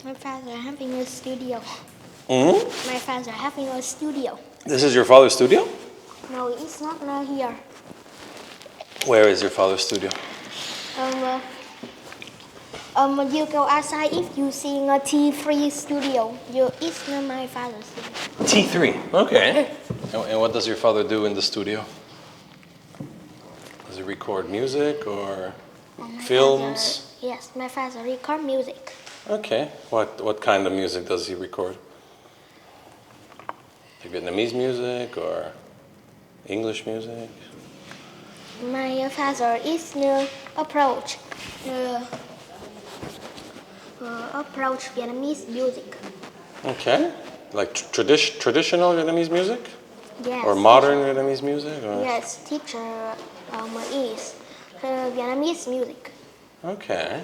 My father having a studio. Hmm? My father having a studio. This is your father's studio? No, it's not here. Where is your father's studio? You go outside if you see a T3 studio. It's not my father's studio. T3. Okay. And what does your father do in the studio? Does he record music or films? Yes, my father record music. Okay. What kind of music does he record? Like Vietnamese music or English music? My father is approach Vietnamese music. Okay. Like traditional Vietnamese music? Yes. Or modern Vietnamese music? Or? Yes, teacher is Vietnamese music. Okay.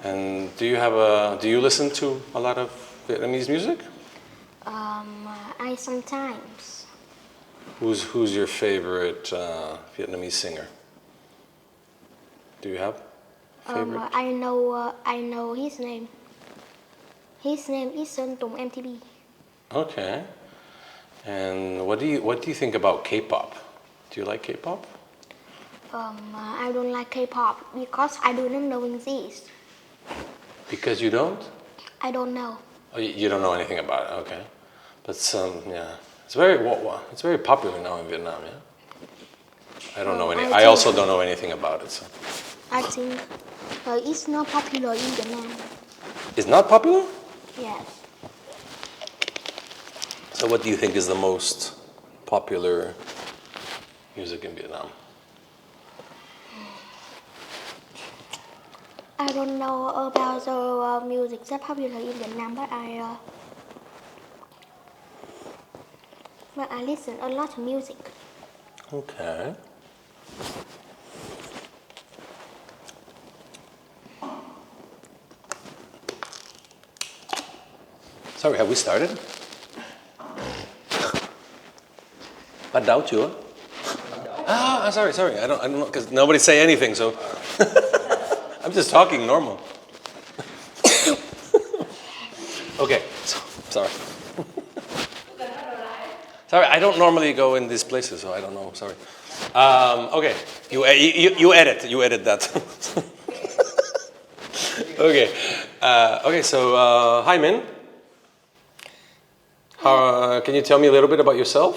And do you listen to a lot of Vietnamese music? I sometimes. Who's your favorite Vietnamese singer? Do you have a favorite? I know his name. His name is Sơn Tùng MTV. Okay. And what do you think about K-pop? Do you like K-pop? I don't like K-pop because I do not know this. Because you don't? I don't know. Oh, you don't know anything about it. Okay. But yeah, it's very popular now in Vietnam. Yeah. I don't know any. I also don't know anything about it. So. I think it's not popular in Vietnam. It's not popular? Yes. So what do you think is the most popular music in Vietnam? I don't know about the music that popular in Vietnam, but I listen a lot to music. Okay. Sorry, have we started? Bắt đầu chưa? Sorry. I don't know because nobody say anything, so I'm just talking normal. Okay, sorry. Sorry, I don't normally go in these places, so I don't know. Sorry. Okay, you edit that. Okay, okay. So hi, Min. Can you tell me a little bit about yourself?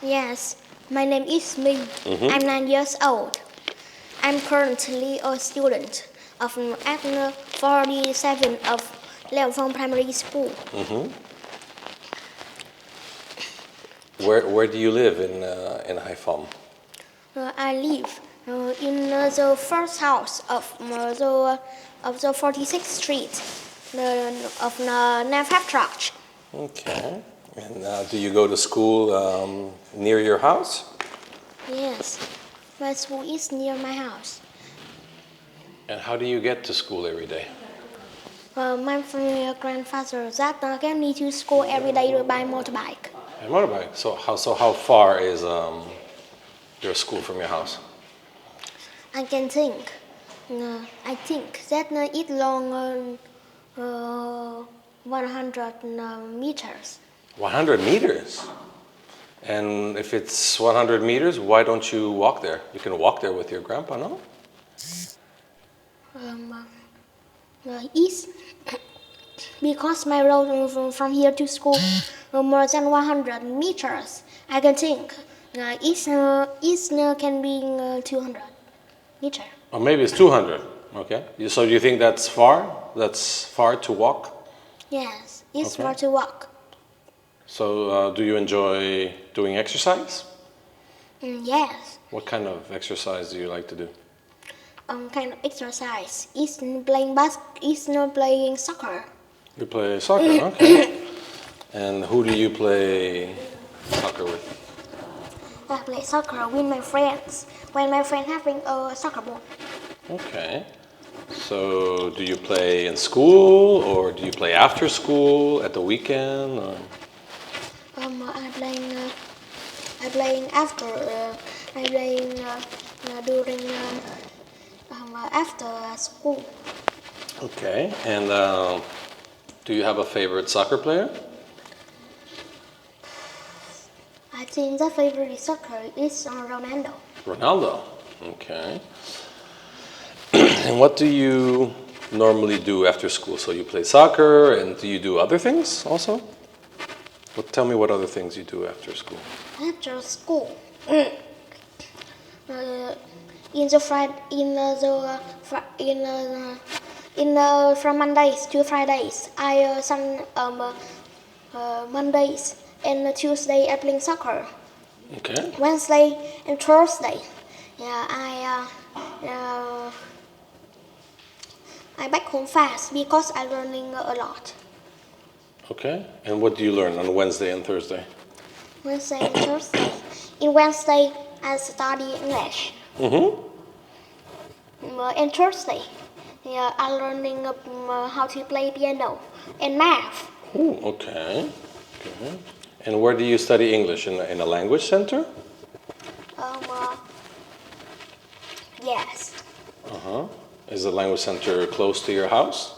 Yes, my name is Minh. I'm 9 years old. I'm currently a student of at 47 of Leo Phong Primary School. Where do you live in Hai Phong? I live in the first house of the 46th Street of Nam Pháp Church. Okay. And do you go to school near your house? Yes, my school is near my house. And how do you get to school every day? My grandfather that get me to school every day by motorbike. A motorbike. So how far is your school from your house? I can think. I think that it's long 100 meters. 100 meters? And if it's 100 meters, why don't you walk there? You can walk there with your grandpa, no? It's because my road from here to school more than 100 meters. I can think it can be 200 meters. Or maybe it's 200. Okay. So you think that's far? That's far to walk? Yes, it's Okay. far to walk. So do you enjoy doing exercise? Yes. What kind of exercise do you like to do? Kind of exercise. It's not playing soccer. You play soccer, okay. And who do you play soccer with? I play soccer with my friends when my friend having a soccer ball. Okay. So do you play in school or do you play after school at the weekend? Or? I playing after. I playing during after school. Okay. And Do you have a favorite soccer player? I think the favorite soccer is Ronaldo. Ronaldo. Okay. And what do you normally do after school? So you play soccer, and do you do other things also? Tell me what other things you do after school. After school, uh, in the Friday, from Mondays to Fridays, Mondays and Tuesday I play soccer. Okay. Wednesday and Thursday, yeah, I back home fast because I learning a lot. Okay. And what do you learn on Wednesday and Thursday? Wednesday and Thursday. In Wednesday, I study English. Mm-hmm. And Thursday, yeah, I learning how to play piano and math. Ooh, okay. Okay. And where do you study English? In a language center? Yes, Uh-huh. Is the language center close to your house?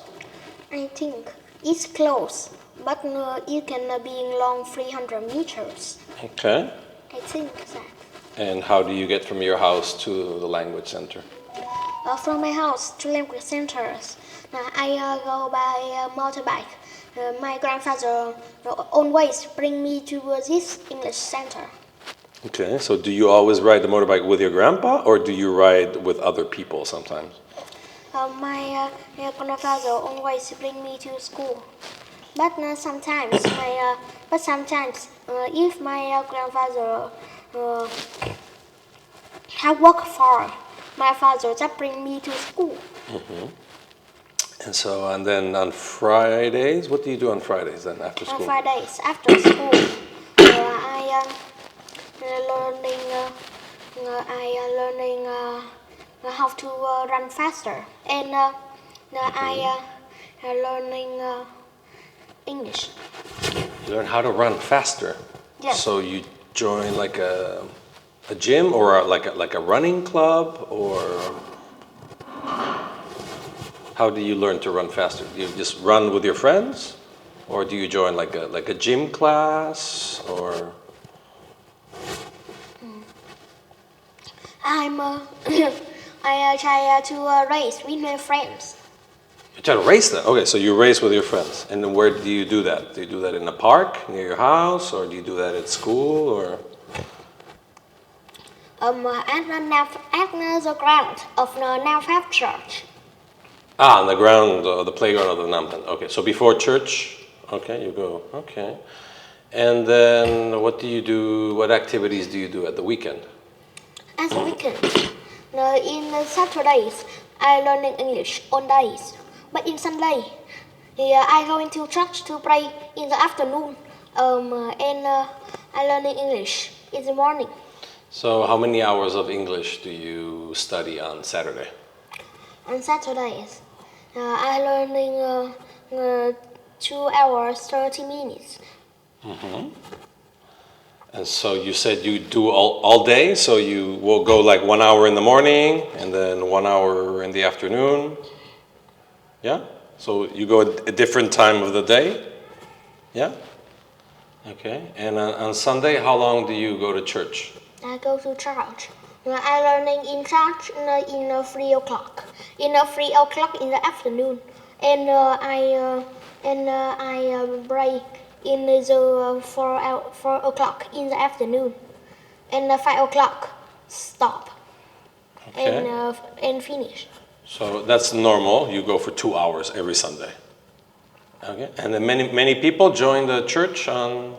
I think it's close, but it can be in long 300 meters. Okay. I think that. And how do you get from your house to the language center? From my house to language centers, I go by motorbike. My grandfather always bring me to this English center. Okay, so do you always ride the motorbike with your grandpa, or do you ride with other people sometimes? My grandfather always bring me to school, but sometimes if my grandfather have work far, my father just bring me to school. And then on Fridays, what do you do on Fridays then after On school? Fridays after school, I learning how to run faster, and I learning English. You learn how to run faster. Yes. So you join like a gym or like a running club, or how do you learn to run faster? Do you just run with your friends, or do you join like a gym class, or? I try to race with my friends. You try to race that? Okay, so you race with your friends. And then where do you do that? Do you do that in a park near your house, or do you do that at school, or? At the ground of the Nam Church. Ah, on the ground, the playground of the Nampan. Okay, so before church, okay, you go. Okay. And then what do you do? What activities do you do at the weekend? At the weekend, in Saturdays, I learning English on days. But in Sunday, I go into church to pray in the afternoon. And I learning English in the morning. So how many hours of English do you study on Saturday? On Saturdays, I learning 2 hours 30 minutes. And so you said you do all day, so you will go like 1 hour in the morning and then 1 hour in the afternoon. Yeah? So you go at a different time of the day? Yeah? Okay. And on Sunday, how long do you go to church? I go to church. I learning in church in 3 o'clock. In 3 o'clock in the afternoon. And I pray in the 4 o'clock in the afternoon. And 5 o'clock stop. Okay. And finish. So that's normal. You go for 2 hours every Sunday. Okay. And then many people join the church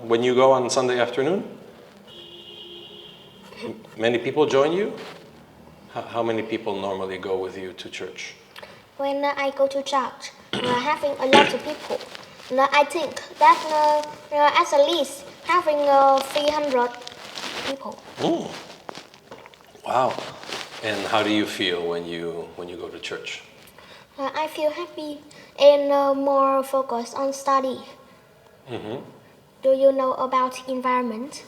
when you go on Sunday afternoon? Many people join you? How many people normally go with you to church? When I go to church, having a lot of people, I think that at least having 300 people. Mm. Wow. And how do you feel when you go to church? I feel happy and more focused on study. Do you know about environment?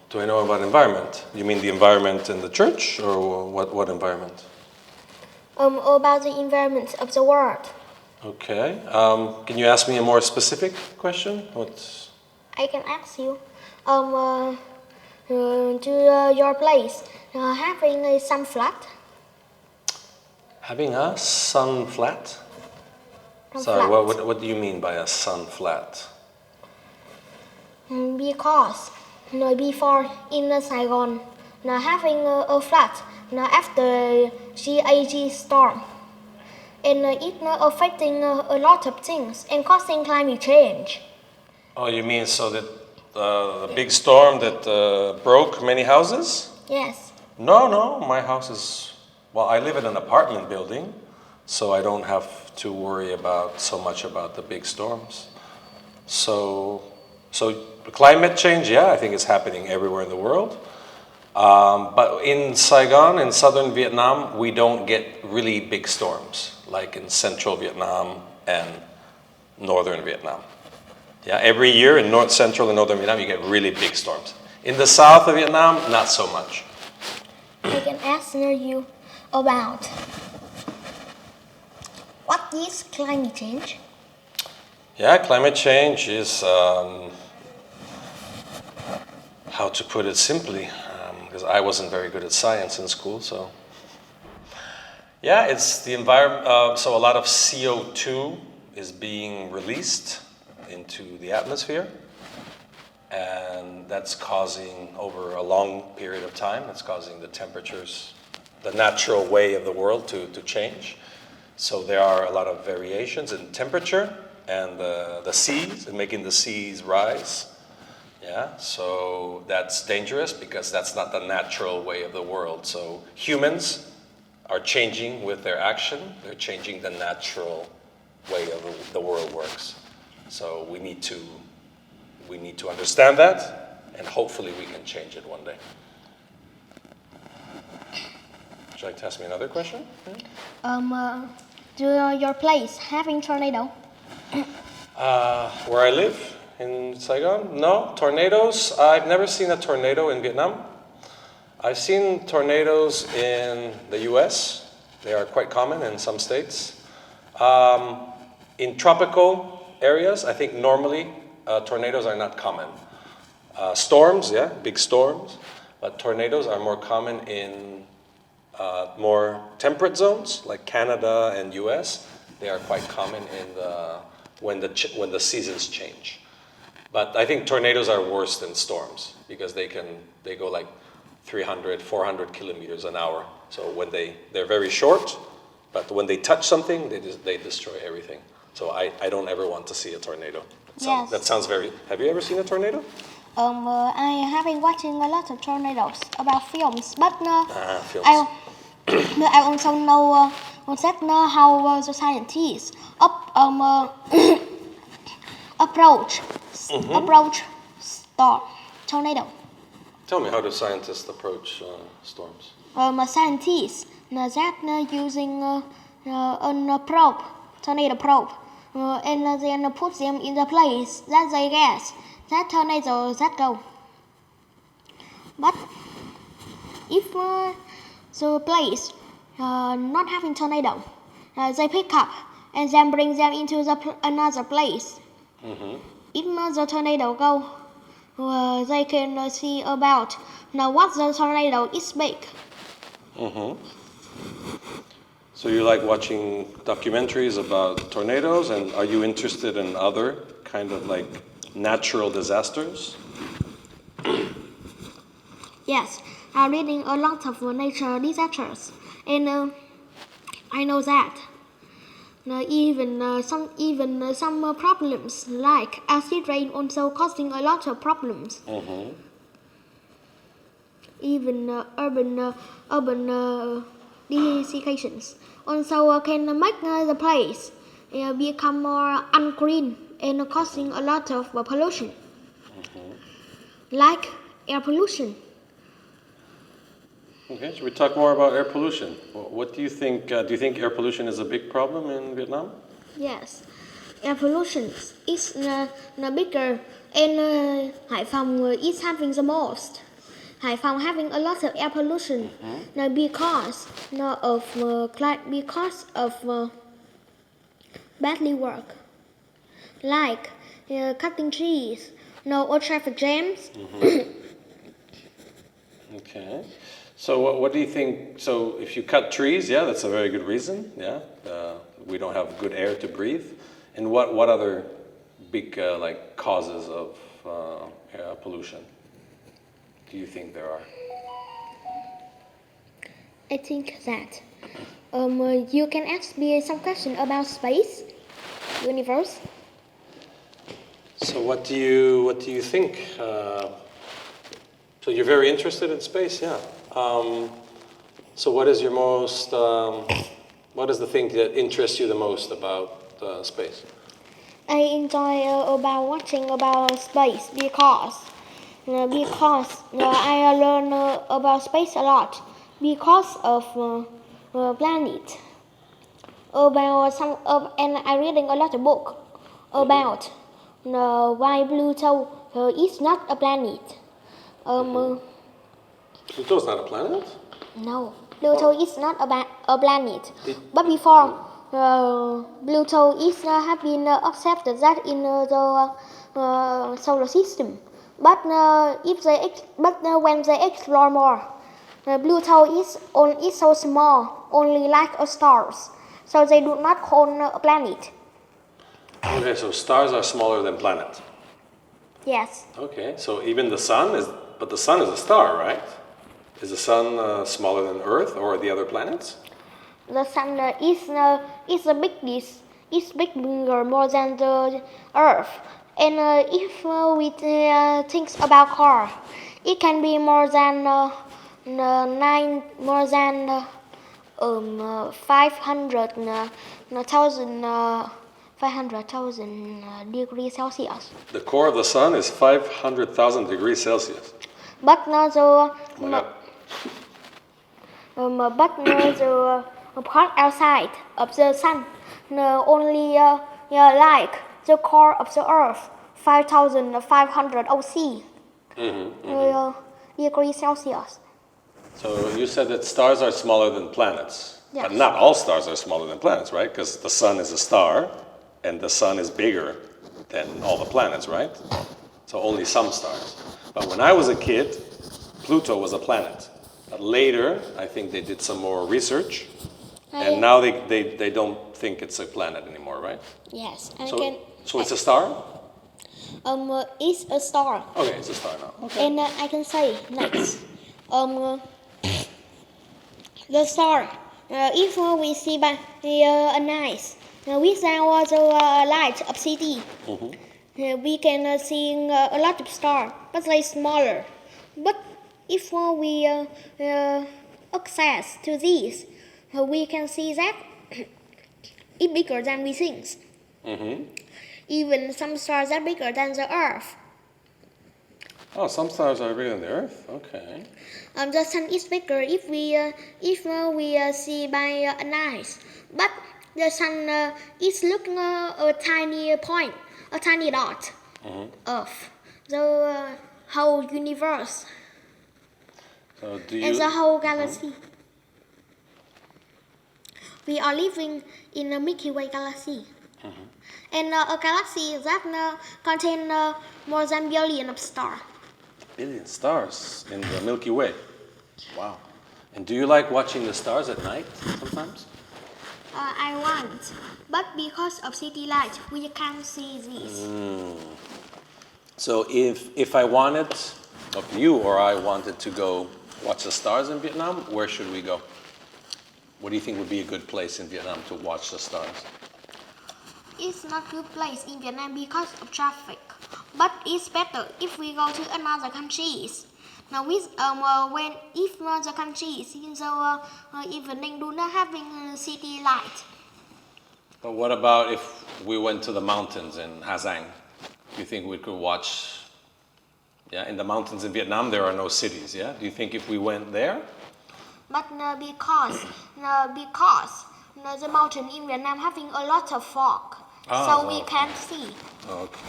Do I know about environment? You mean the environment in the church, or what environment? About the environment of the world. Okay. Can you ask me a more specific question? What's... I can ask you, to your place, having some flat? Having a sun flat? Some Sorry, flat. what do you mean by a sun flat? Because before in Saigon, having a flat after GAG storm, and it affecting a lot of things and causing climate change. Oh, you mean so that the big storm that broke many houses? Yes. No, my house is, well, I live in an apartment building, so I don't have to worry about so much about the big storms. So climate change, yeah, I think it's happening everywhere in the world. But in Saigon, in southern Vietnam, we don't get really big storms, like in central Vietnam and northern Vietnam. Yeah, every year in north, central, and northern Vietnam, you get really big storms. In the south of Vietnam, not so much. I can ask you about what is climate change? Yeah, climate change is, how to put it simply, because I wasn't very good at science in school, so. Yeah, it's the environment, so a lot of CO2 is being released into the atmosphere, and that's causing, over a long period of time, that's causing the temperatures, the natural way of the world to change. So there are a lot of variations in temperature and the seas, and making the seas rise. Yeah, so that's dangerous because that's not the natural way of the world. So humans are changing with their action. They're changing the natural way of the world works. So we need to understand that, and hopefully we can change it one day. Would you like to ask me another question? Do your place having tornado? Where I live in Saigon? No, tornadoes. I've never seen a tornado in Vietnam. I've seen tornadoes in the US. They are quite common in some states. In tropical areas, I think normally tornadoes are not common. Storms, yeah, big storms, but tornadoes are more common in more temperate zones like Canada and US. They are quite common in when the seasons change. But I think tornadoes are worse than storms because they go like 300, 400 kilometers an hour. So when they're very short, but when they touch something, they destroy everything. So I don't ever want to see a tornado. Yes. That sounds very... Have you ever seen a tornado? I have been watching a lot of tornadoes about films, but Films. I also know how the scientists approach tornado. Tell me, how do scientists approach storms? Scientists using a probe, tornado probe, and then put them in the place that they guess that tornado that go. But if the place not having tornado, they pick up and then bring them into another place. Mm-hmm. If the tornado go, they can see about what the tornado is big. Mm-hmm. So you like watching documentaries about tornadoes, and are you interested in other kind of like natural disasters? Yes, I'm reading a lot of nature disasters, and I know that even some problems like acid rain also causing a lot of problems. Mm-hmm. Even urban desiccations also can make the place become more unclean and causing a lot of pollution, like air pollution. Okay, should we talk more about air pollution? What do you think? Do you think air pollution is a big problem in Vietnam? Yes, air pollution is bigger, and Hải Phòng is having the most. Hải Phòng having a lot of air pollution because of badly work, like cutting trees, or traffic jams. Okay. So what do you think? So if you cut trees, yeah, that's a very good reason. Yeah, we don't have good air to breathe. And what other big like causes of air pollution do you think there are? I think that you can ask me some question about space, universe. So what do you think? So you're very interested in space, yeah. So what is your most what is the thing that interests you the most about space? I enjoy about watching about space because I learn about space a lot because of planet about and I reading a lot of book about why Pluto is not a planet. Pluto's not a planet? No, Pluto is not a planet. But before, Pluto is have been accepted that in the solar system. But when they explore more, Pluto is so small, only like a stars. So they do not call a planet. Okay, so stars are smaller than planets. Yes. Okay, so even the sun is, but the sun is a star, right? Is the sun smaller than Earth or the other planets? The sun is the biggest, is bigger more than the Earth. And if we think about car, it can be more than 500,000 degrees Celsius. The core of the sun is 500,000 degrees Celsius. But Oh my God. the part outside of the sun only like the core of the Earth, 5,500 OC degrees Celsius. So you said that stars are smaller than planets. Yes. But not all stars are smaller than planets, right? Because the sun is a star, and the sun is bigger than all the planets, right? So only some stars. But when I was a kid, Pluto was a planet. But later, I think they did some more research, and now they don't think it's a planet anymore, right? Yes. So it's a star? It's a star. Okay, it's a star now. Okay. And I can say next. The star. If we see by a night without the light of city, we can see a lot of stars, but they smaller. But if we access to these, we can see that it's bigger than we think. Even some stars are bigger than the Earth. Oh, some stars are bigger than the Earth. Okay. The sun is bigger if we see by a night, but the sun is looking a tiny point, a tiny dot of the whole universe So and the whole galaxy. We are living in a Milky Way galaxy, and a galaxy that contains more than billion of stars. Billion stars in the Milky Way. Wow. And do you like watching the stars at night sometimes? I want, but because of city light, we can't see this. So if I wanted, of you or I wanted to go watch the stars in Vietnam, where should we go? What do you think would be a good place in Vietnam to watch the stars? It's not good place in Vietnam because of traffic, but it's better if we go to another countries. Now, if the countries in the evening do not having city light. But what about if we went to the mountains in Ha Giang? Do you think we could watch? Yeah, in the mountains in Vietnam there are no cities. Yeah, do you think if we went there? But because the mountain in Vietnam having a lot of fog, so we can't see. Okay.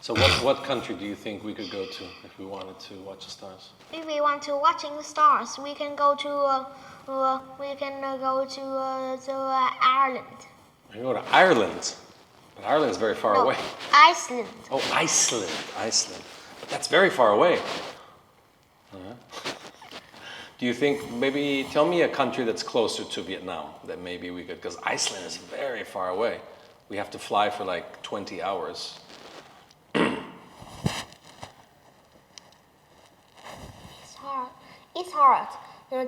So what country do you think we could go to if we wanted to watch the stars? If we want to watching the stars, we can go to Ireland. We can go to Ireland. But Ireland's very far away. Iceland. Oh, Iceland. But that's very far away. Do you think, maybe tell me a country that's closer to Vietnam that maybe we could, because Iceland is very far away. We have to fly for like 20 hours. It's hard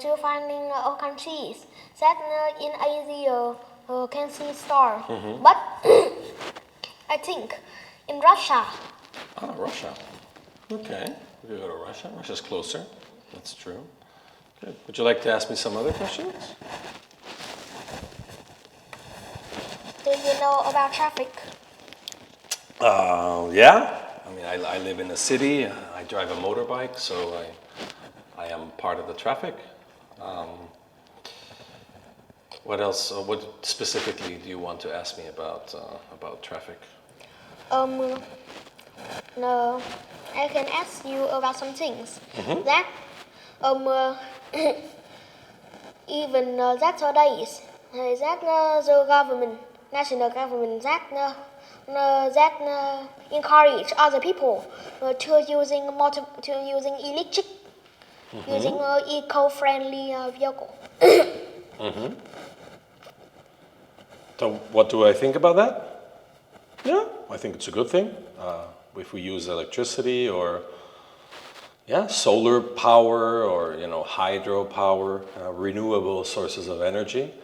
to finding countries that in Asia can see stars. But I think in Russia. Ah, Russia. Okay, we could go to Russia. Russia's closer. That's true. Good. Would you like to ask me some other questions? Do you know about traffic? Yeah. I mean, I live in a city. I drive a motorbike, so I am part of the traffic. What else? What specifically do you want to ask me about traffic? No, I can ask you about some things that even that nowadays that the government, national government that encourage other people to using electric, using eco-friendly vehicle. So what do I think about that? Yeah, I think it's a good thing. If we use electricity or solar power or hydropower, renewable sources of energy,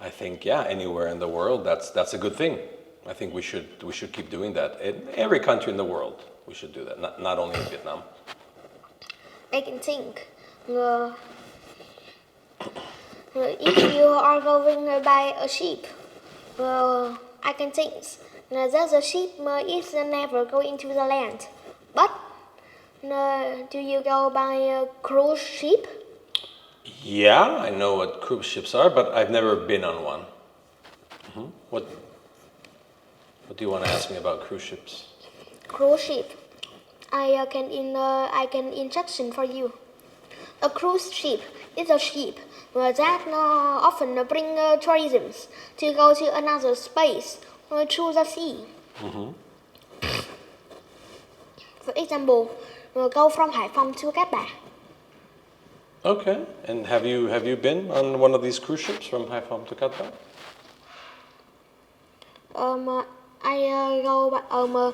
I think anywhere in the world that's a good thing. I think we should keep doing that. In every country in the world, we should do that. Not only in Vietnam. I can think. If you are going by a ship, I can think that the ship is never going to the land. But do you go by a cruise ship? Yeah, I know what cruise ships are, but I've never been on one. What do you want to ask me about cruise ships? Cruise ship. I can instruction for you. A cruise ship is a ship that often bring tourism to go to another space through the sea. For example, go from Hải Phòng to Cát Bà. Okay, and have you been on one of these cruise ships from Hải Phòng to Cát Bà? I go by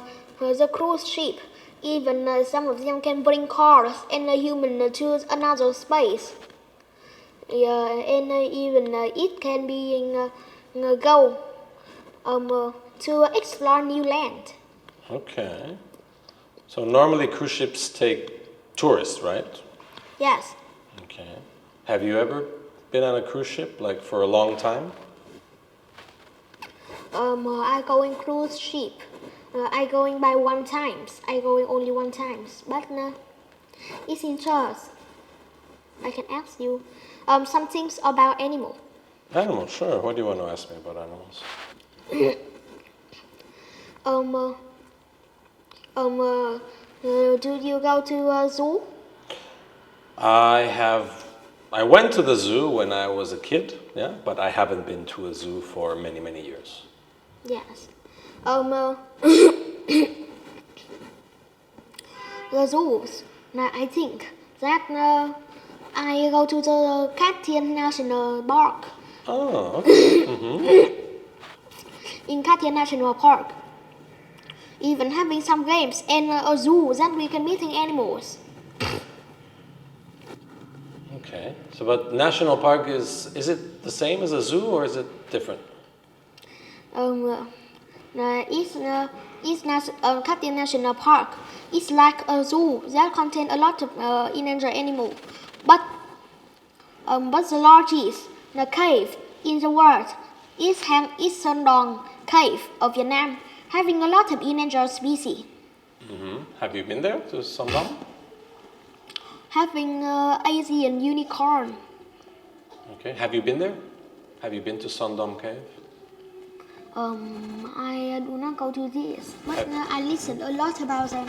the cruise ship. Even some of them can bring cars and a human to another space. And even it can be go to explore new land. Okay. So normally cruise ships take tourists, right? Yes. Okay. Have you ever been on a cruise ship, like for a long time? I go in cruise ship. I going by one times. I going only one times. But it's interesting. I can ask you some things about animal. Animals, sure. What do you want to ask me about animals? Do you go to a zoo? I went to the zoo when I was a kid, but I haven't been to a zoo for many, many years. Yes. The zoos. Now I think that I go to the Cat National Park. Oh, okay. In Cat National Park, even having some games and a zoo that we can meeting animals. Okay. So, but national park is it the same as a zoo or is it different? Cat National Park. It's like a zoo that contains a lot of endangered animals, but the largest cave in the world is Sơn Đoòng Cave of Vietnam, having a lot of endangered species. Have you been there to Son Dom? Having Asian unicorn. Okay. Have you been there? Have you been to Son Dom Cave? I do not go to this, but I listen a lot about them.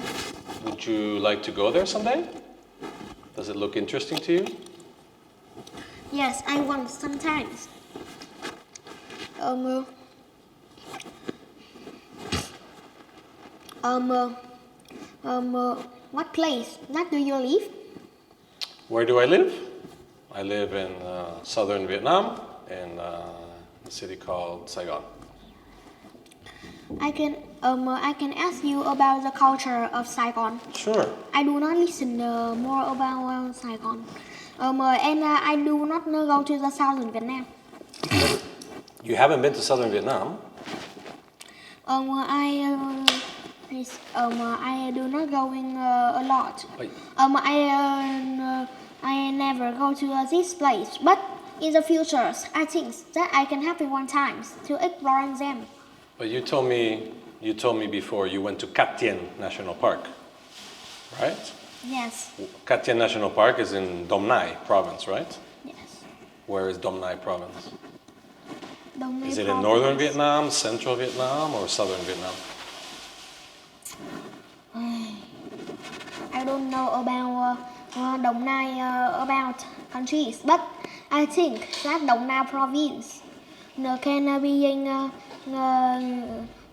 Would you like to go there someday? Does it look interesting to you? Yes, I want sometimes. What place? That do you live? Where do I live? I live in southern Vietnam, in a city called Saigon. I can ask you about the culture of Saigon. Sure. I do not listen more about Saigon. And I do not go to the southern Vietnam. You haven't been to southern Vietnam? I do not going a lot. Wait. I never go to this place, but in the future, I think that I can have one time to explore them. But you told me before you went to Cat Tien National Park, right? Yes. Cat Tien National Park is in Dom Nai province, right? Yes. Where is Dom Nai province? Dom Nai Is it in province. northern Vietnam, central Vietnam, or southern Vietnam? I don't know about Dom Nai about countries, but I think that Dom Nai province can be in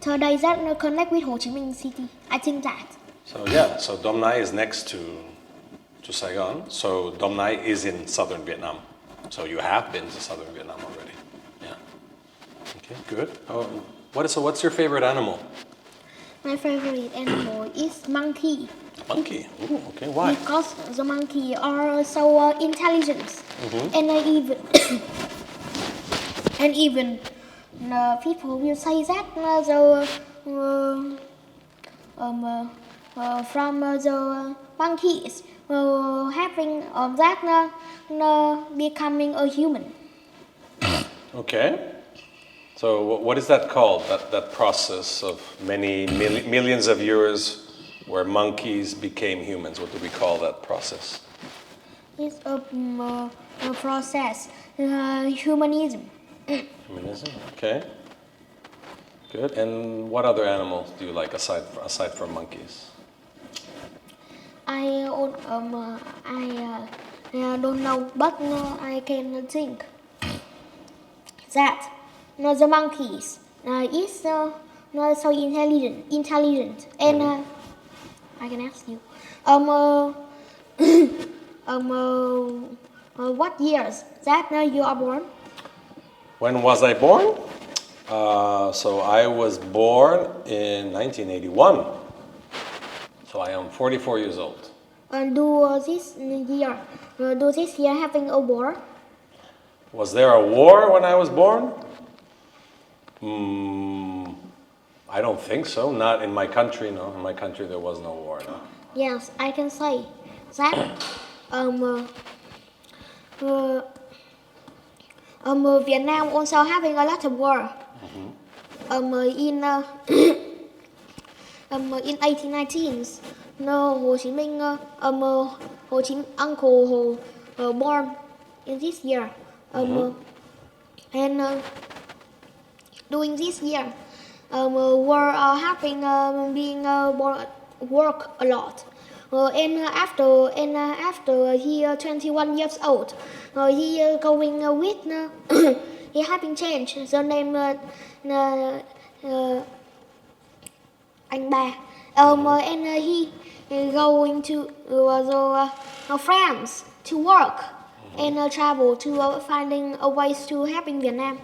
today that connect with Ho Chi Minh City. I think that. So yeah, so Dom Nai is next to Saigon. So Dom Nai is in southern Vietnam. So you have been to southern Vietnam already. Yeah. Okay, good. What's your favorite animal? My favorite animal is monkey. Monkey. Ooh, okay. Why? Because the monkey are so intelligent, and even people will say that from the monkeys having that becoming a human. Okay. So what is that called? That process of many millions of years where monkeys became humans. What do we call that process? It's a process, humanism. Humanism. Okay. Good. And what other animals do you like aside from monkeys? I don't know, but I can think that the monkeys is not so intelligent, and I can ask you, what years that you are born? When was I born? So I was born in 1981. So I am 44 years old. Do this year having a war? Was there a war when I was born? I don't think so. Not in my country, no. In my country there was no war, no. Yes, I can say that Vietnam also having a lot of war. In 1819s, Ho Chi Minh, Uncle Ho born in this year. And during this year, were having being work a lot. And after he 21 years old, he going with he having changed the name anh ba. And he going to France to work and travel to finding ways to help in Vietnam.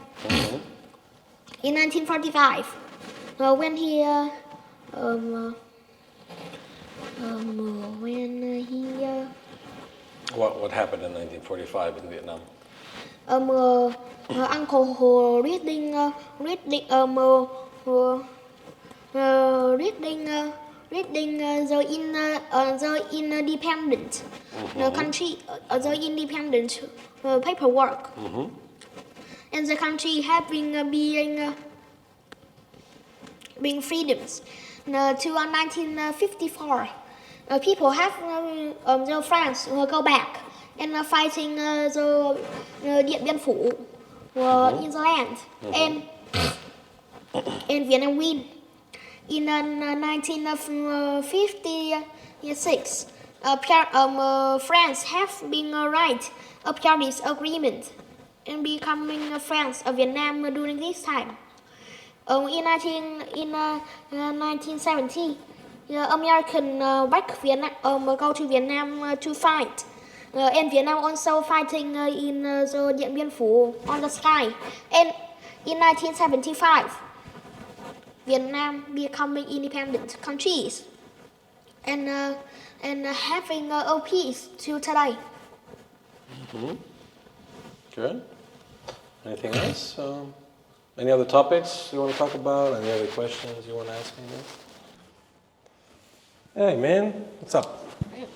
In 1945, when he What happened in 1945 in Vietnam? Uncle Ho reading the independent country, the independent paperwork, and the country having being freedoms. To 1954, people have the France go back and fighting the Điện Biên Phủ in the land, and Vietnam win. In 1956, France have been right a Paris Agreement and becoming friends of Vietnam during this time. In 1970, American back Vietnam go to Vietnam to fight, and Vietnam also fighting in the Điện Biên Phủ on the sky. And in 1975, Vietnam becoming independent countries, and having a peace to today. Good. Anything else? Any other topics you want to talk about? Any other questions you want to ask me? Hey, man, what's up? You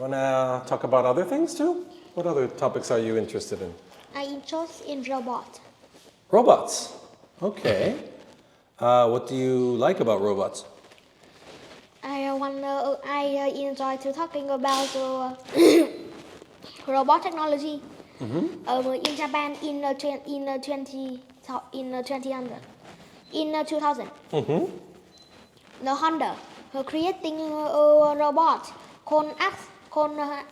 want to talk about other things too? What other topics are you interested in? I interested in robot. Robots. Okay. What do you like about robots? I enjoy to talking about robot technology. In Japan in 2000. In 2000, the Honda creating a robot called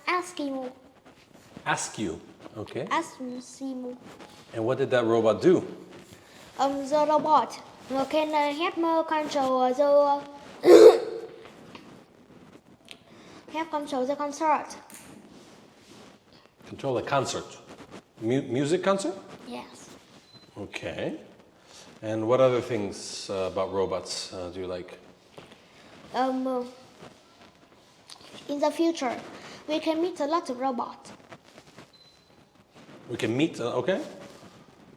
Asimo. Askew. Okay. Asimo. And what did that robot do? The robot can help control the concert. Control a concert. Music concert? Yes. Okay. And what other things about robots do you like? In the future, we can meet a lot of robots. We can meet, okay.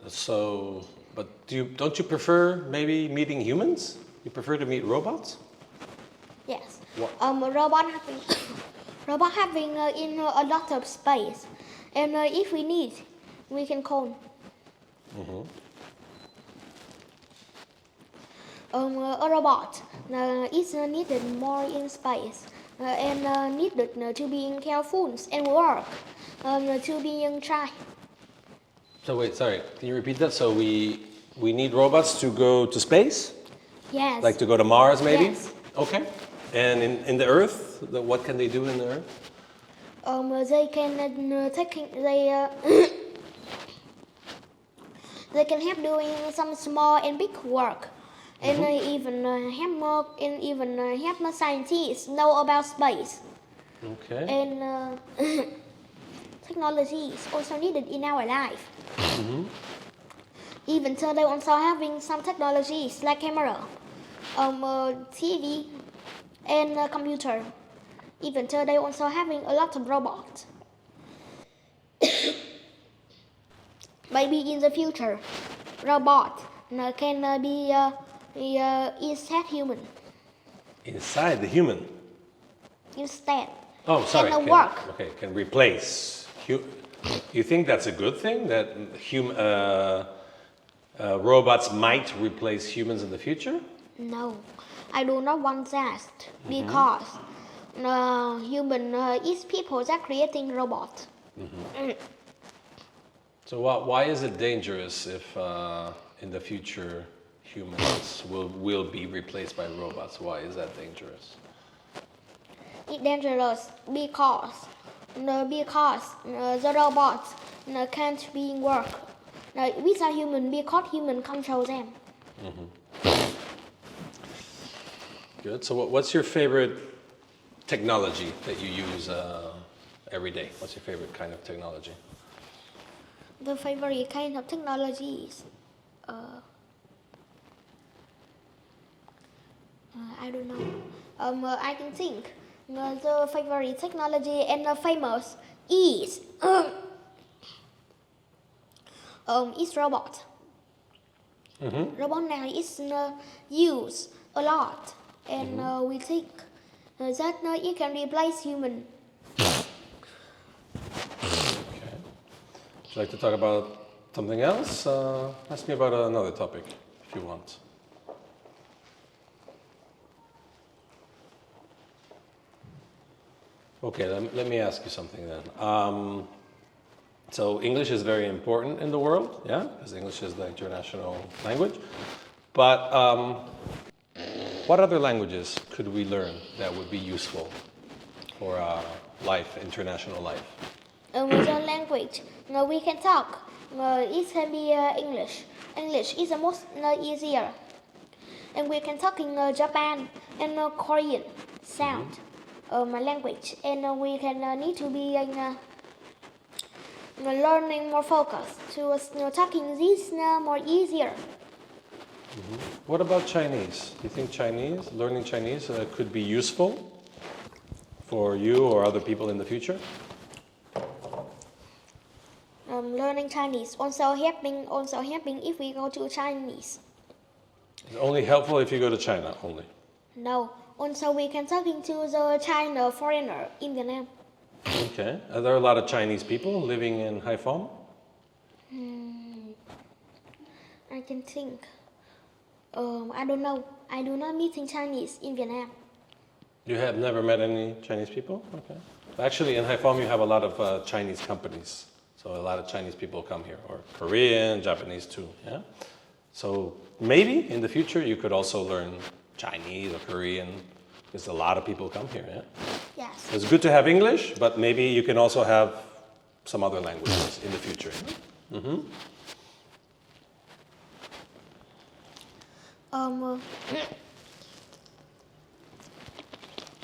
So, but don't you prefer maybe meeting humans? You prefer to meet robots? Yes. What? Robot having in a lot of space, and if we need, we can call. A robot is needed more in space and needed to be careful and work to be try. So wait, sorry, can you repeat that? So we need robots to go to space? Yes. Like to go to Mars maybe? Yes. Okay. And in the Earth, what can they do in the Earth? They can they can help doing some small and big work, and even help scientists know about space. Okay. And technology is also needed in our life. Even though they also having some technologies like camera, TV, and computer. Even though they also having a lot of robots. Maybe in the future, robot can be inside human. Inside the human? Instead. Oh, sorry. Can work. Okay, can replace. You think that's a good thing, that robots might replace humans in the future? No, I do not want that because human is people that creating robots. So why is it dangerous if in the future humans will be replaced by robots? Why is that dangerous? It's dangerous because the robots can't be work without human because human control them. Good. So what's your favorite technology that you use every day? What's your favorite kind of technology? The favorite kind of technology is I don't know. I can think the favorite technology and the famous is robot. Robot now is used a lot, and we think that it can replace human. Okay. Would you like to talk about something else? Ask me about another topic if you want. Okay, let me ask you something then. So English is very important in the world, yeah? Because English is the international language. But what other languages could we learn that would be useful for life, international life? With a language, we can talk. It can be English. English is the most easier. And we can talk in Japan and Korean sound my language. And we can need to be learning more focus to talking this more easier. What about Chinese? Do you think learning Chinese could be useful for you or other people in the future? Learning Chinese also helping if we go to Chinese. It's only helpful if you go to China only. No, also we can talking to the China foreigner in Vietnam. Okay. Are there a lot of Chinese people living in Haiphong? I can think. I don't know. I do not meeting Chinese in Vietnam. You have never met any Chinese people? Okay. Actually, in Haiphong, you have a lot of Chinese companies. So a lot of Chinese people come here, or Korean, Japanese too. Yeah. So maybe in the future you could also learn Chinese or Korean, because a lot of people come here. Yeah. Yes. It's good to have English, but maybe you can also have some other languages in the future.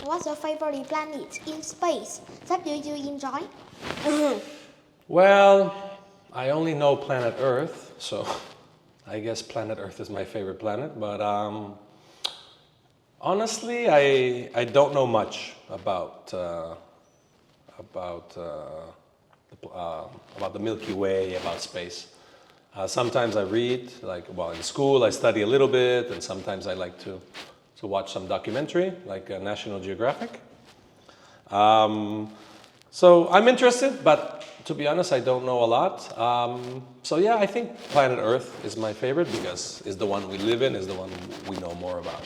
What's your favorite planet in space that you enjoy? Well, I only know planet Earth, so I guess planet Earth is my favorite planet. But honestly, I don't know much about the Milky Way, about space. Sometimes I read, in school I study a little bit, and sometimes I like to watch some documentary, like National Geographic. So I'm interested, but to be honest, I don't know a lot. So yeah, I think planet Earth is my favorite because it's the one we live in, is the one we know more about.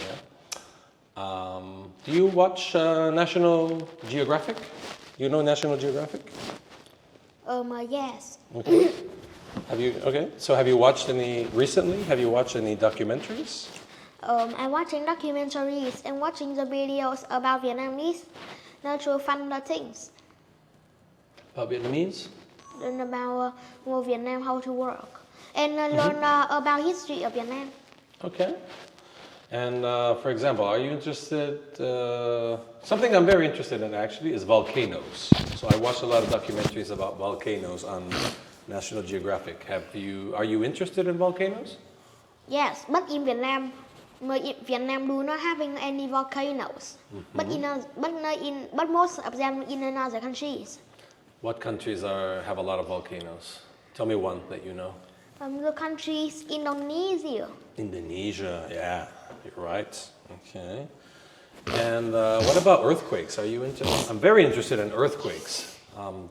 Yeah. Do you watch National Geographic? You know National Geographic? Yes. Okay. So have you watched any recently? Have you watched any documentaries? I'm watching documentaries and watching the videos about Vietnamese natural fun things. About Vietnamese? Learn about Vietnam, how to work. And learn about history of Vietnam. Okay. And for example, are you interested, something I'm very interested in actually is volcanoes. So I watched a lot of documentaries about volcanoes on National Geographic. Are you interested in volcanoes? Yes, but in Vietnam, Vietnam do not having any volcanoes. But most of them in another countries. What countries have a lot of volcanoes? Tell me one that you know. The country is Indonesia. Indonesia, yeah, you're right. Okay. And what about earthquakes? Are you interested? I'm very interested in earthquakes.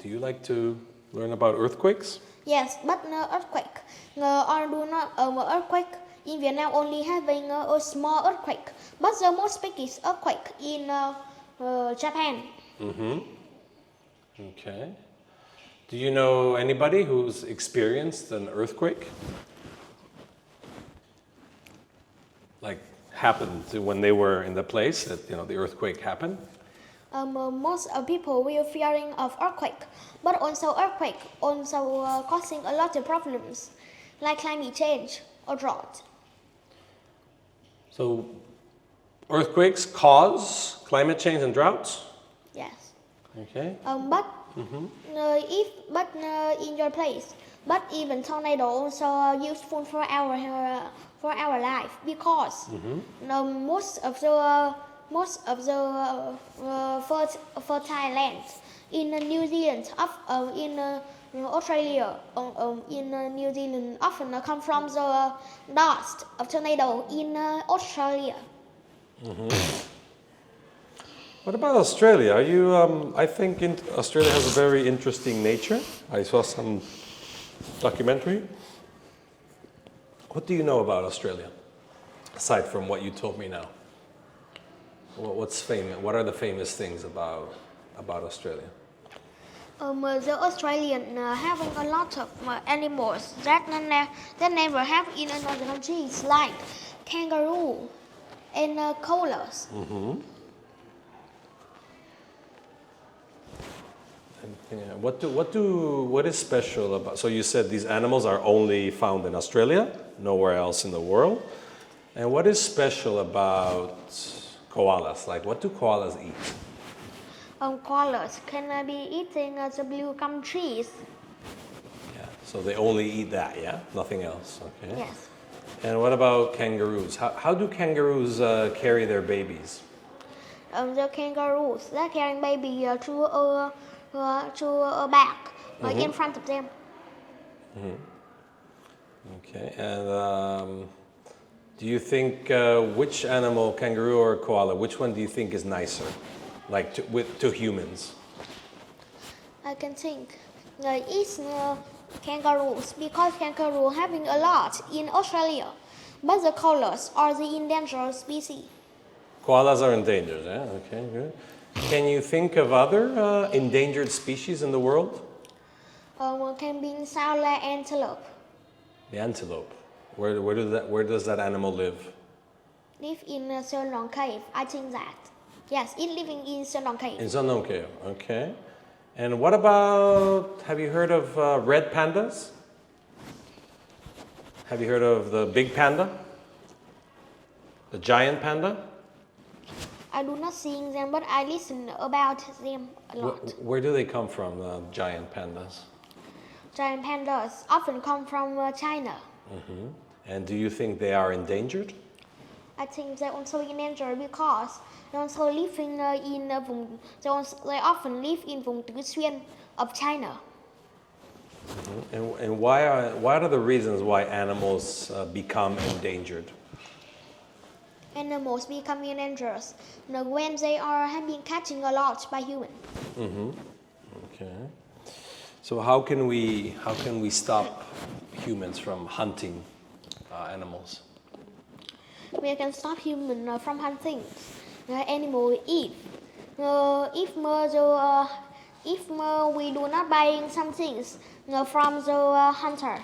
Do you like to learn about earthquakes? Yes, but earthquake. Earthquake in Vietnam only having a small earthquake, but the most biggest earthquake in Japan. Okay. Do you know anybody who's experienced an earthquake? Like happened when they were in the place that the earthquake happened? Most of people will fearing of earthquake, but also earthquake causing a lot of problems, like climate change or drought. So, earthquakes cause climate change and droughts? Yes. Okay. In your place, but even tornado also useful for our life because most of the fertile land in New Zealand, in Australia, in New Zealand often come from the dust of tornado in Australia. What about Australia? Are you? I think Australia has a very interesting nature. I saw some documentary. What do you know about Australia, aside from what you told me now? What's famous? What are the famous things about Australia? The Australian having a lot of animals that never have in another countries, like kangaroo, and koalas. Yeah. What is special about? So you said these animals are only found in Australia, nowhere else in the world. And what is special about koalas? Like, what do koalas eat? Koalas can be eating the blue gum trees. Yeah. So they only eat that, yeah? Nothing else. Okay. Yes. And what about kangaroos? How do kangaroos carry their babies? The kangaroos, they're carrying baby to a bag in front of them. Okay. And do you think which animal, kangaroo or koala, which one do you think is nicer, like to humans? I can think it's kangaroos because kangaroo having a lot in Australia, but the koalas are the endangered species. Koalas are endangered, yeah? Okay, good. Can you think of other endangered species in the world? Can be saw-like antelope. The antelope. Where does that animal live? Live in a Sơn Cave, I think that. Yes, it living in Sơn Cave. In Sanong Cave, okay. And what about, have you heard of red pandas? Have you heard of the big panda? The giant panda? I do not see them, but I listen about them a lot. Where do they come from, the giant pandas? Giant pandas often come from China. And do you think they are endangered? I think they also endangered because they also living they often live in vùng Tứ Xuyên of China. And what are the reasons why animals become endangered? Animals become endangered when they have been catching a lot by humans. Okay. So how can we stop humans from hunting animals? We can stop humans from hunting animal eat. If we do not buying some things from the hunter,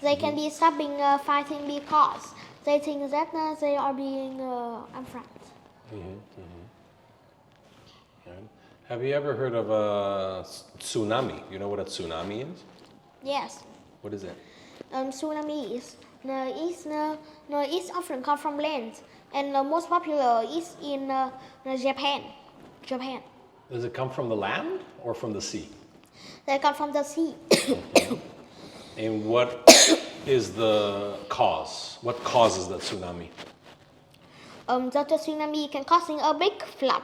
they can be stopping fighting because they think that they are being unfriendly. Right. Have you ever heard of a tsunami? You know what a tsunami is? Yes. What is it? Tsunami is often come from land, and most popular is in Japan. Japan. Does it come from the land or from the sea? They come from the sea. And what is the cause? What causes the tsunami? The tsunami can causing a big flood,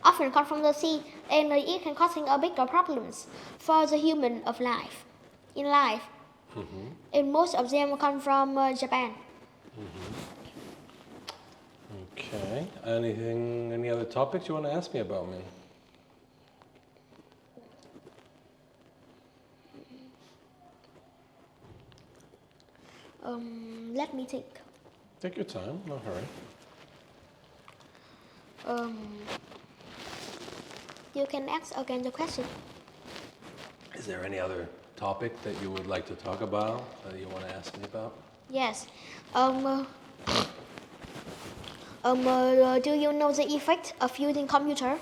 often come from the sea, and it can causing a bigger problems for the human of life, in life. And most of them come from Japan. Okay. Any other topics you want to ask me about, Minh? Let me think. Take your time, no hurry. You can ask again the question. Is there any other topic that you would like to talk about, that you want to ask me about? Yes. Do you know the effect of using computer?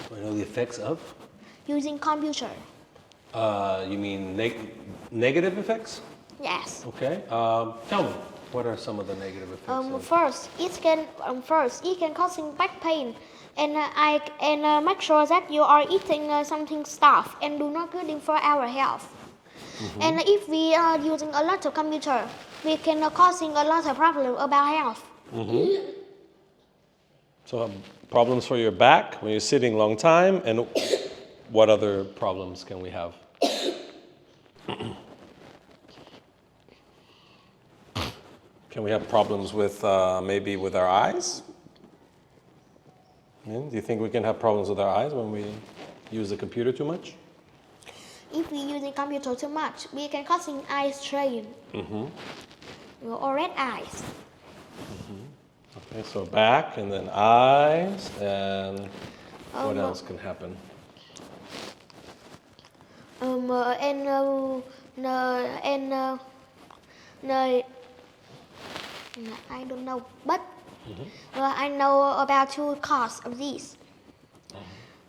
Do you know the effects of? Using computer. You mean negative effects? Yes. Okay. Tell me, what are some of the negative effects? First, it can causing back pain, and make sure that you are eating something stuff and do not good for our health. And if we are using a lot of computer, we can causing a lot of problem about health. So problems for your back when you're sitting long time, and what other problems can we have? Can we have problems with maybe with our eyes? Do you think we can have problems with our eyes when we use the computer too much? If we use the computer too much, we can causing eye strain or red eyes. Okay, so back and then eyes, and what else can happen? I don't know, but I know about two cars of these.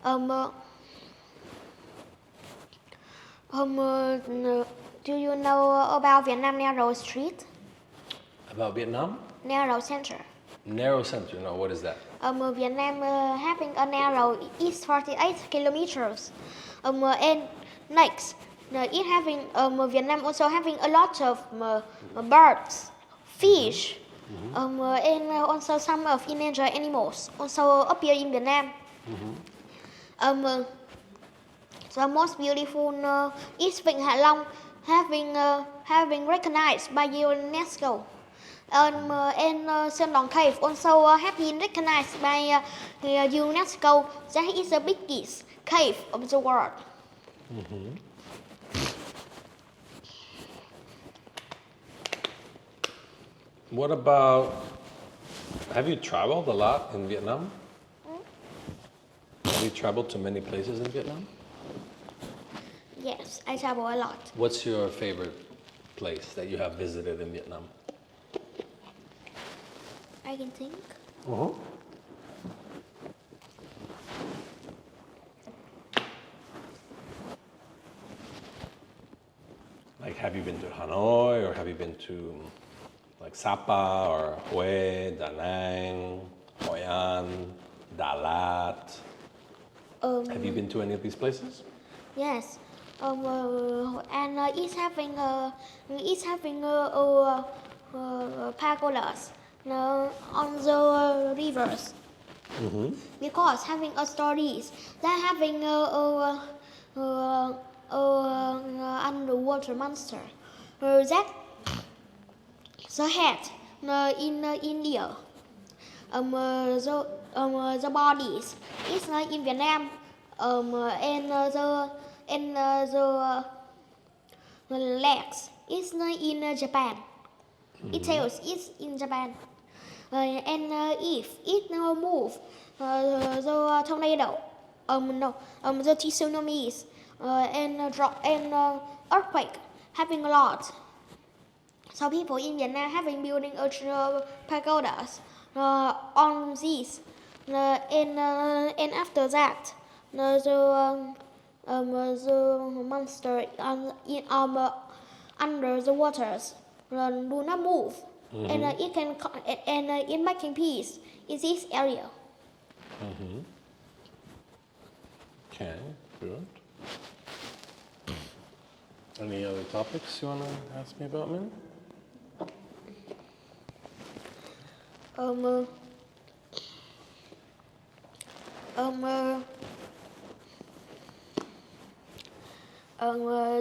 Do you know about Vietnam Narrow Street? About Vietnam? Narrow Center. Narrow center, no, what is that? Vietnam having a narrow is 48 kilometers. And next, it having Vietnam also having a lot of birds, fish, and also some of endangered animals also appear in Vietnam. The most beautiful is Vịnh Hạ Long, having recognized by UNESCO. And Sơn Long Cave also have been recognized by UNESCO. That is the biggest cave of the world. What about, have you traveled a lot in Vietnam? Have you traveled to many places in Vietnam? Yes, I travel a lot. What's your favorite place that you have visited in Vietnam? I can think. Like, have you been to Hanoi, or have you been to like Sapa or Hue, Da Nang, Hoi An, Đà Lạt? Have you been to any of these places? Yes. And it's having pagodas on the rivers. Because having a stories that having underwater monster that the head in India. The bodies is in Vietnam. And the legs is in Japan. It tails is in Japan. And if it move, the tornado, the tsunamis, and earthquake having a lot. So people in Vietnam having building pagodas on these, and after that, the monster under the waters do not move, and it can in making peace in this area. Okay, good. Any other topics you want to ask me about, Minh?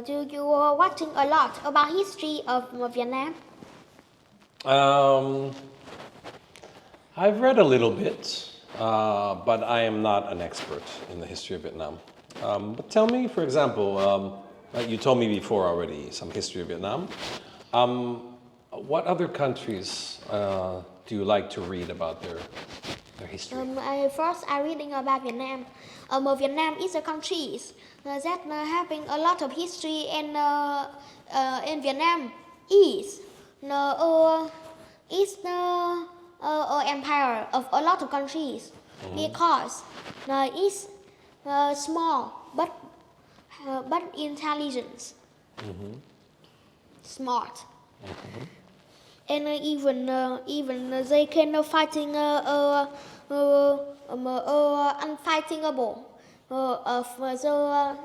Do you watching a lot about history of Vietnam? I've read a little bit, but I am not an expert in the history of Vietnam. But tell me, for example, you told me before already some history of Vietnam. What other countries do you like to read about their history? I reading about Vietnam. Vietnam is a country that having a lot of history, and in Vietnam is the empire of a lot of countries, because it's small but intelligent, smart. And even they can fighting unfightingable of the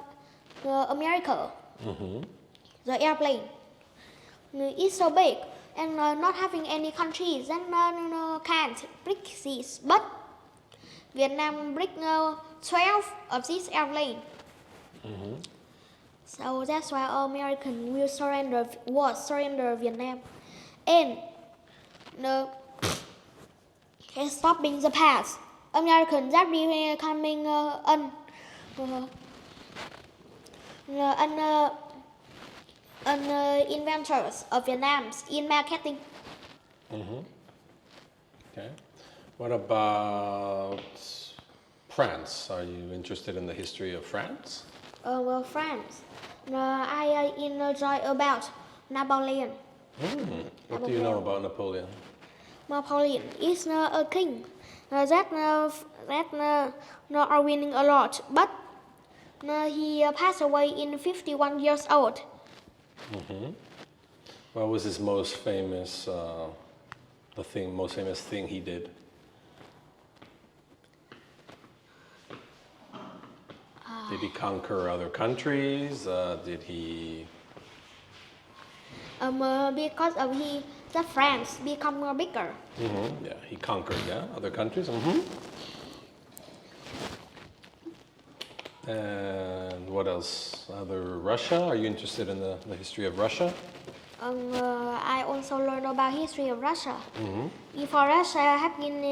America, the airplane. It's so big, and not having any countries that can't break this. But Vietnam break 12 of this airplane. So that's why American will surrender Vietnam, and stopping the past. Americans that becoming inventors of Vietnam in marketing. Okay. What about France? Are you interested in the history of France? Well, France. I enjoy about Napoleon. What do you know about Napoleon? Napoleon is a king that are winning a lot, but he passed away in 51 years old. What was his most famous, most famous thing he did? Did he conquer other countries? Did he? Because of the France become bigger. Yeah, he conquered other countries. And what else? Other Russia? Are you interested in the history of Russia? I also learned about history of Russia. Before Russia have been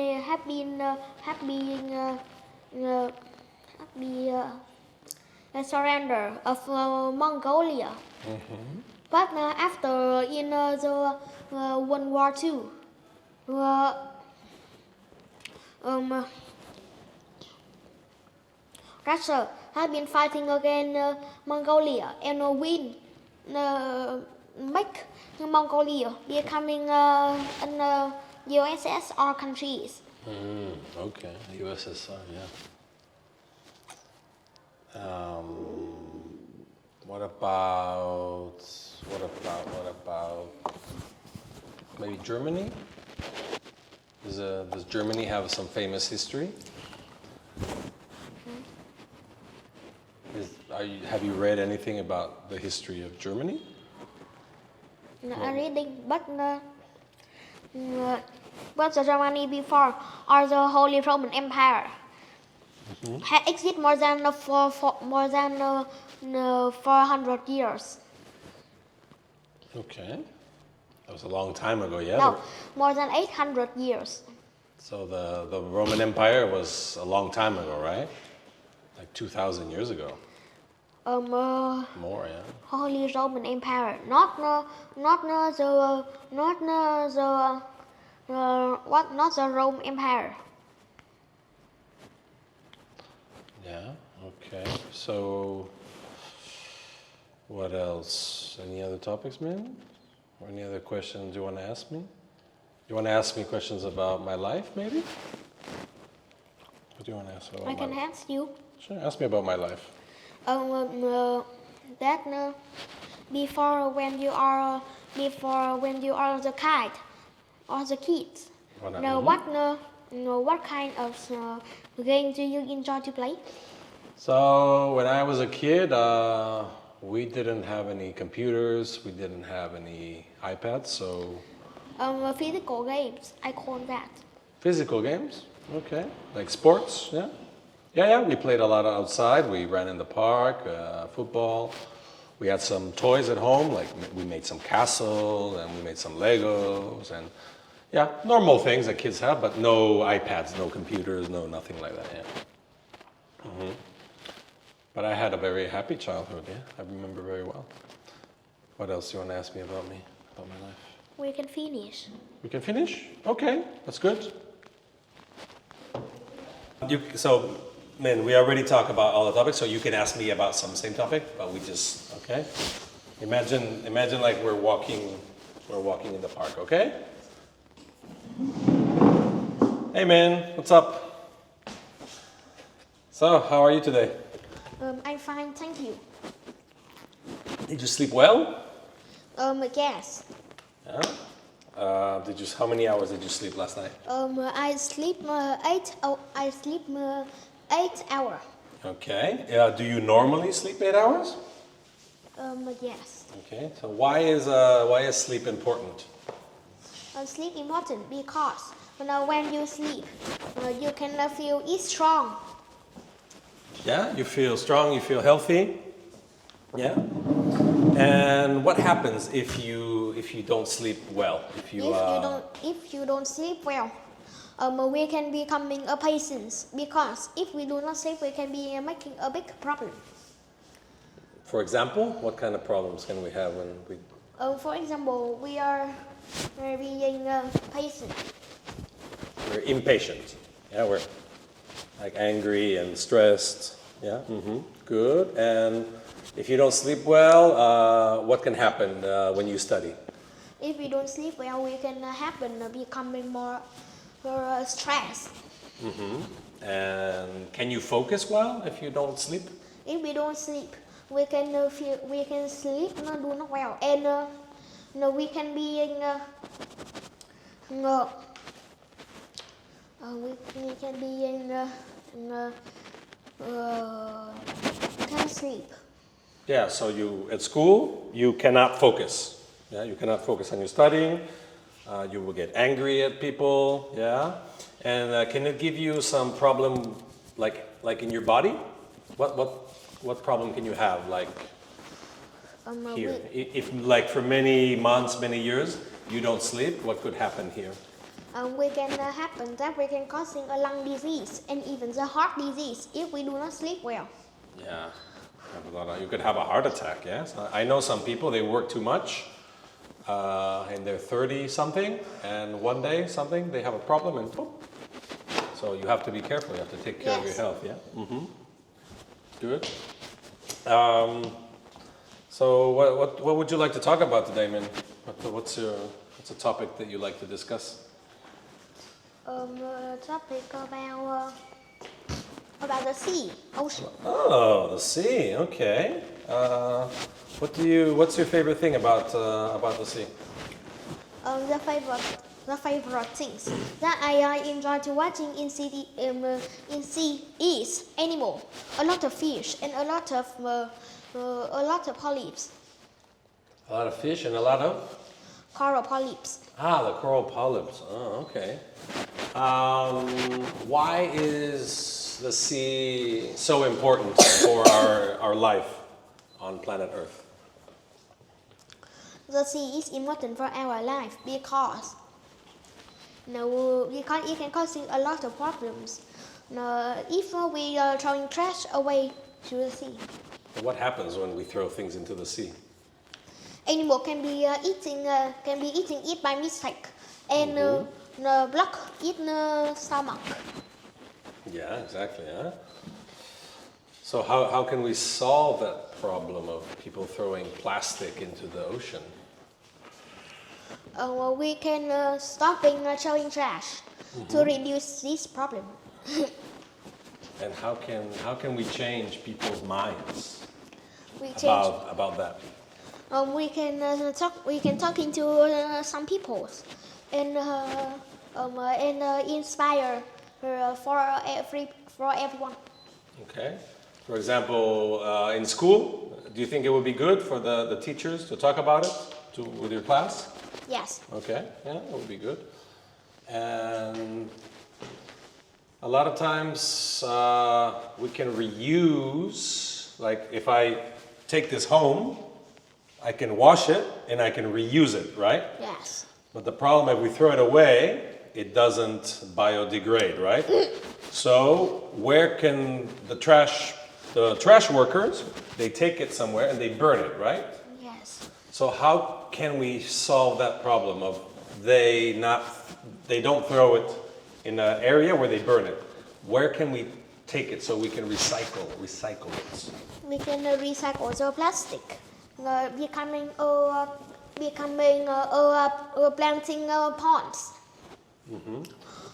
a surrender of Mongolia. But after in the World War II, Russia has been fighting against Mongolia and win, make Mongolia becoming an USSR countries. Okay, USSR, yeah. What about maybe Germany? Does Germany have some famous history? Have you read anything about the history of Germany? I'm reading, but the Germany before or the Holy Roman Empire had existed more than 400 years. Okay, that was a long time ago, yeah. No, more than 800 years. So the Roman Empire was a long time ago, right? Like 2,000 years ago. More, yeah. Holy Roman Empire, not the Rome Empire. Yeah. Okay. So, what else? Any other topics, man? Or any other questions you want to ask me? You want to ask me questions about my life, maybe? What do you want to ask about I can ask you. Sure. Ask me about my life. Before when you are the kid or the kids, what kind of game do you enjoy to play? So when I was a kid, we didn't have any computers, we didn't have any iPads, so. Physical games, I call that. Physical games, okay, like sports, yeah. Yeah, we played a lot outside. We ran in the park, football. We had some toys at home, like we made some castles and we made some Legos and yeah, normal things that kids have, but no iPads, no computers, nothing like that, yeah. But I had a very happy childhood, yeah, I remember very well. What else do you want to ask me about my life? We can finish. We can finish? Okay, that's good. Man, we already talked about all the topics, so you can ask me about some same topic, but we just, okay? Imagine like we're walking in the park, okay? Hey man, what's up? So, how are you today? I'm fine, thank you. Did you sleep well? Yes. Yeah? How many hours did you sleep last night? I sleep 8 hours. Okay. Do you normally sleep 8 hours? Yes. Okay. So why is sleep important? Sleep important because when you sleep, you can feel strong. Yeah, you feel strong, you feel healthy. Yeah. And what happens if you don't sleep well? If you don't sleep well, we can becoming a patient because if we do not sleep, we can be making a big problem. For example, what kind of problems can we have when we? For example, we are being patient. We're impatient. Yeah, we're like angry and stressed. Yeah. Good. And if you don't sleep well, what can happen when you study? If we don't sleep well, we can happen becoming more stressed. And can you focus well if you don't sleep? If we don't sleep, we can sleep do not well, and we can be in we can be in can't sleep. Yeah, so you at school you cannot focus. Yeah, you cannot focus on your studying. You will get angry at people. Yeah, and can it give you some problem, like in your body? What problem can you have, like here? If like for many months, many years, you don't sleep, what could happen here? We can happen that we can causing a lung disease and even the heart disease if we do not sleep well. Yeah, you could have a heart attack. Yes, I know some people, they work too much, and they're 30 something, and one day they have a problem and boom. So you have to be careful. You have to take care of your health. Yeah. Good. So what would you like to talk about today, Min? What's a topic that you like to discuss? Topic about the sea, ocean. Oh, the sea. Okay. What's your favorite thing about the sea? The favorite things that I enjoy to watching in sea is animal, a lot of fish and a lot of polyps. A lot of fish and a lot of Coral polyps. the coral polyps. Oh, okay. Why is the sea so important for our life on planet Earth? The sea is important for our life because it can cause a lot of problems. If we are throwing trash away to the sea. What happens when we throw things into the sea? Animal can be eating it by mistake and block its stomach. Yeah, exactly. Huh? So how can we solve that problem of people throwing plastic into the ocean? We can stopping throwing trash to reduce this problem. And how can we change people's minds We about that? We can talk into some people and inspire for everyone. Okay. For example, in school, do you think it would be good for the teachers to talk about it with your class? Yes. Okay. Yeah, that would be good. And a lot of times we can reuse. Like if I take this home, I can wash it and I can reuse it, right? Yes. But the problem, if we throw it away, it doesn't biodegrade, right? So where can the trash workers, they take it somewhere and they burn it, right? Yes. So how can we solve that problem of they don't throw it in an area where they burn it? Where can we take it so we can recycle it? We can recycle the plastic, planting ponds,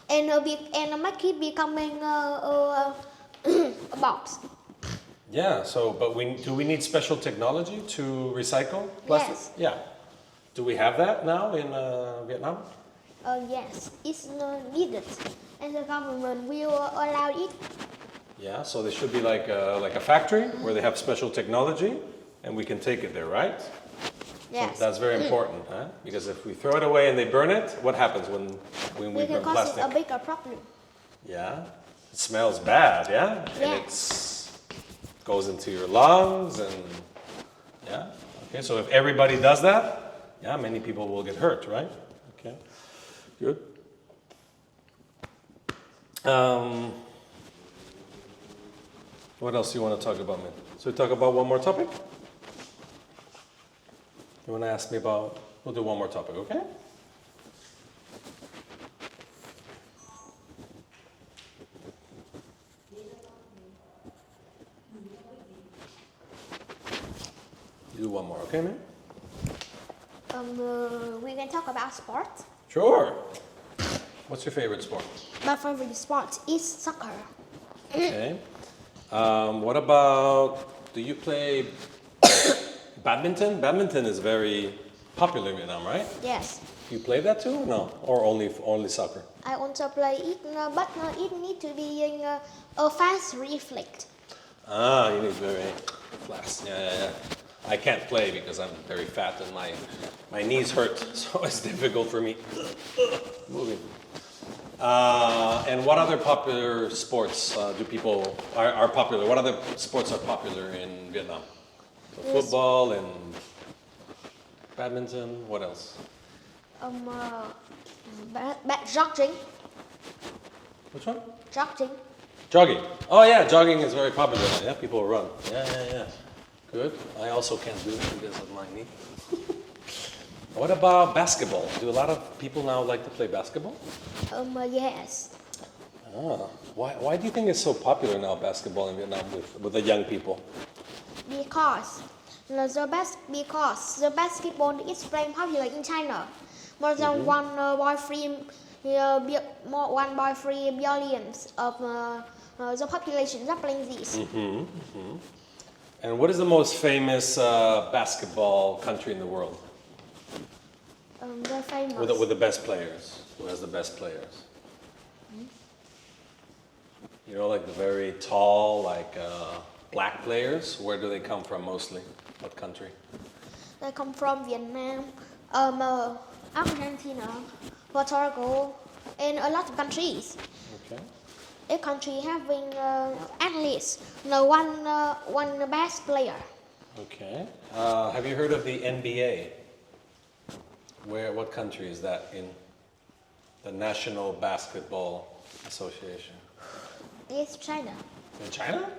and make it becoming a box. Yeah. So, but do we need special technology to recycle plastic? Yes. Yeah. Do we have that now in Vietnam? Yes, it's needed, and the government will allow it. Yeah. So there should be like a factory where they have special technology, and we can take it there, right? Yes. So that's very important, huh? Because if we throw it away and they burn it, what happens when we We can burn cause plastic? a bigger problem. Yeah. It smells bad, yeah? Yeah. And goes into your lungs and yeah. Okay, so if everybody does that, yeah, many people will get hurt, right? Okay. Good. What else do you want to talk about, man? So we talk about one more topic? You want to ask me about, we'll do one more topic, okay? You do one more, okay, man? We can talk about sports. Sure. What's your favorite sport? My favorite sport is soccer. Okay. What about, do you play badminton? Badminton is very popular in Vietnam, right? Yes. You play that too? No, or only soccer? I also play it, but it need to be a fast reflect. Ah, you need very fast. Yeah. I can't play because I'm very fat and my knees hurt, so it's difficult for me moving. And what other popular sports do people are popular? What other sports are popular in Vietnam? So football and badminton. What else? Jogging. Which one? Jogging. Jogging. Oh yeah, jogging is very popular. Yeah, people run. Yeah. Good. I also can't do it because of my knee. What about basketball? Do a lot of people now like to play basketball? Yes. Ah, why do you think it's so popular now, basketball in Vietnam with the young people? Because the basketball is very popular in China. More than one by 3 billions of the population are playing this. And what is the most famous basketball country in the world? They're famous. With the best players. Who has the best players? You know, like the very tall, like black players. Where do they come from mostly? What country? They come from Vietnam, Argentina, Puerto Rico, and a lot of countries. Okay. Each country having at least one best player. Okay. Have you heard of the NBA? What country is that in? The National Basketball Association. It's China. In China?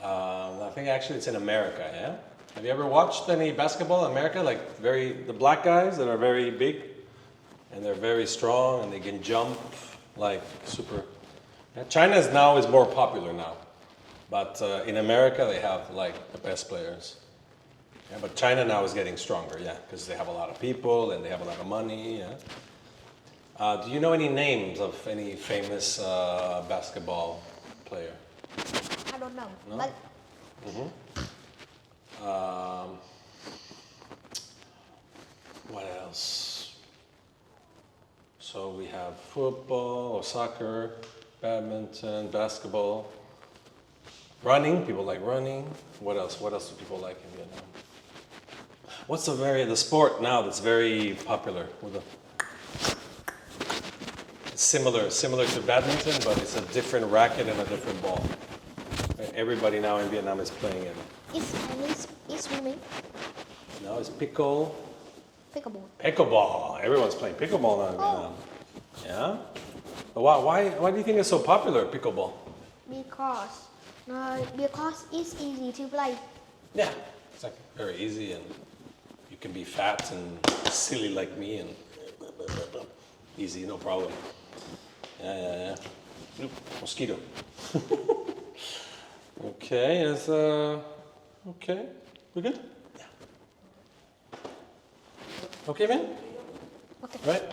I think actually it's in America, yeah? Have you ever watched any basketball in America? Like the black guys that are very big and they're very strong and they can jump like super. Yeah, China is more popular now. But in America they have like the best players. Yeah, but China now is getting stronger, yeah, because they have a lot of people and they have a lot of money, yeah. Do you know any names of any famous basketball player? I don't know. No? But What else? So we have football or soccer, badminton, basketball, running. People like running. What else? What else do people like in Vietnam? What's the sport now that's very popular? It's similar to badminton, but it's a different racket and a different ball. Everybody now in Vietnam is playing it. it's swimming. No, it's Pickleball. pickleball. Everyone's playing pickleball now in Vietnam. Yeah? But why do you think it's so popular, pickleball? Because it's easy to play. Yeah, it's like very easy and you can be fat and silly like me and easy, no problem. Yeah. Oop, mosquito. Okay, okay. We good? Yeah. Okay, man? Okay. All right.